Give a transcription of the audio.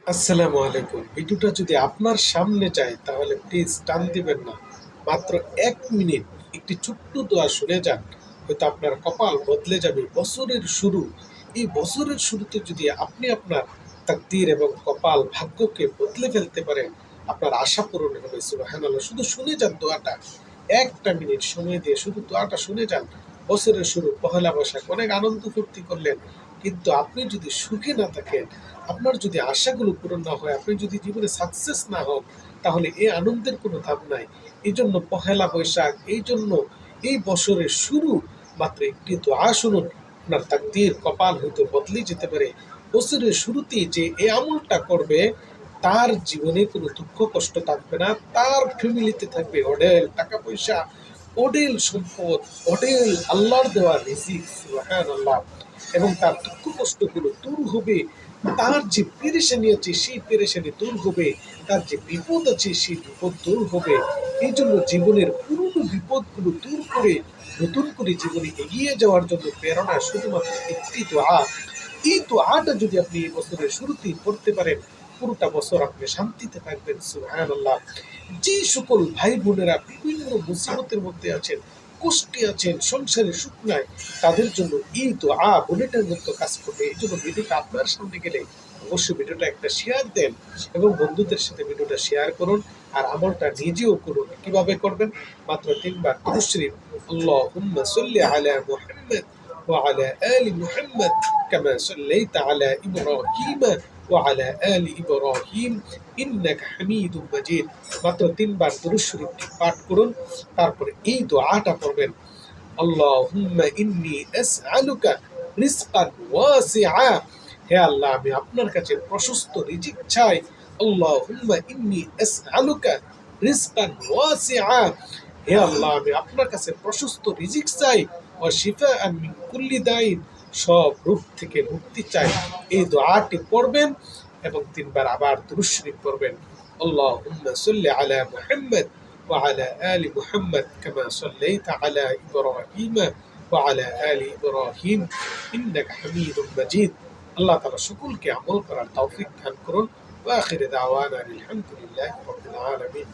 আসসালামু আলাইকুম। ভিডিওটা যদি আপনার সামনে যায় তাহলে প্লিজ টান দিবেন না। মাত্র ১ মিনিট একটি ছোট্ট দোয়া শুনে যান। হয়তো আপনার কপাল বদলে যাবে। বছরের শুরু, এই বছরের শুরুতে যদি আপনি আপনার তাকদীর এবং কপাল ভাগ্যকে বদলে ফেলতে পারেন, আপনার আশা পূরণ হবে। সুবহানাল্লাহ। শুধু শুনে যান দোয়াটা। ১টা মিনিট সময় দিয়ে শুধু দোয়াটা শুনে যান। বছরের শুরু পহেলা বৈশাখ অনেক আনন্দ ফুর্তি করলেন। কিন্তু আপনি যদি সুখে না থাকেন, আপনার যদি আশাগুলো পূরণ না হয়, আপনি যদি জীবনে সাকসেস না হন, তাহলে এই আনন্দের কোনো দাম নাই। এইজন্য পহেলা বৈশাখ, এইজন্য এই বছরের শুরু মাত্র একটি দোয়া শুনুন, আপনার তাকদীর কপাল হয়তো বদলে যেতে পারে। বছরের শুরুতেই যে এই আমলটা করবে, তার জীবনে কোনো দুঃখ কষ্ট থাকবে না। তার ফ্যামিলিতে থাকবে অঢেল টাকা পয়সা, অঢেল সম্পদ, অঢেল আল্লাহর দেওয়া রিজিক। সুবহানাল্লাহ। এবং তার দুঃখ কষ্টগুলো দূর হবে। তার যে পেরেশানি আছে সেই পেরেশানি দূর হবে। তার যে বিপদ আছে সেই বিপদ দূর হবে। এই জন্য জীবনের পুরনো বিপদগুলো দূর করে নতুন করে জীবনে এগিয়ে যাওয়ার জন্য প্রেরণা শুধুমাত্র একটি দোয়া। এই দোয়াটা যদি আপনি এই বছরের শুরুতেই করতে পারেন, পুরোটা বছর আপনি শান্তিতে থাকবেন। সুবহানাল্লাহ। যে সকল ভাই বোনেরা বিভিন্ন মুসিবতের মধ্যে আছেন, কষ্টে আছেন, সংসারে সুখ নাই, তাদের জন্য এই দোয়া বুলেটের মতো কাজ করবে। এই জন্য ভিডিওটা আপনার সামনে গেলে অবশ্যই ভিডিওটা একটা শেয়ার দেন এবং বন্ধুদের সাথে ভিডিওটা শেয়ার করুন। আর আমলটা নিজেও করুন। কিভাবে করবেন? মাত্র ৩ বার দুরূদ শরীফ, আল্লাহুম্মা সাল্লি আলা মুহাম্মাদ ওয়া আলা আলি মুহাম্মাদ কামা সাল্লাইতা আলা ইব্রাহিম ওয়া আলা আলি ইব্রাহিম ইন্নাকা হামিদুম মাজিদ। মাত্র ৩ বার দুরূদ শরীফটি পাঠ করুন। তারপরে এই দোয়াটা পড়বেন, আল্লাহুম্মা ইন্নী আসআলুকা রিজকান ওয়াসিআ। হে আল্লাহ, আমি আপনার কাছে প্রশস্ত রিজিক চাই। আল্লাহুম্মা ইন্নী আসআলুকা রিজকান ওয়াসিআ। হে আল্লাহ, আমি আপনার কাছে প্রশস্ত রিজিক চাই। ওয়া শিফাআন মিন কুল্লি দাইন, সব রোগ থেকে মুক্তি চাই। এই দোয়াটি পড়বেন এবং ৩ বার আবার দুরূদ শরীফ পড়বেন। আল্লাহুম্মা সাল্লি আলা মুহাম্মাদ وعلى آل محمد كما صليت على إبراهيم وعلى آل إبراهيم إنك حميد مجيد. আল্লাহ তাআলা সকলকে আমল করার তৌফিক দান করুন। ওয়া আখির দাওয়ানা আলহামদুলিল্লাহি রাব্বিল আলামিন।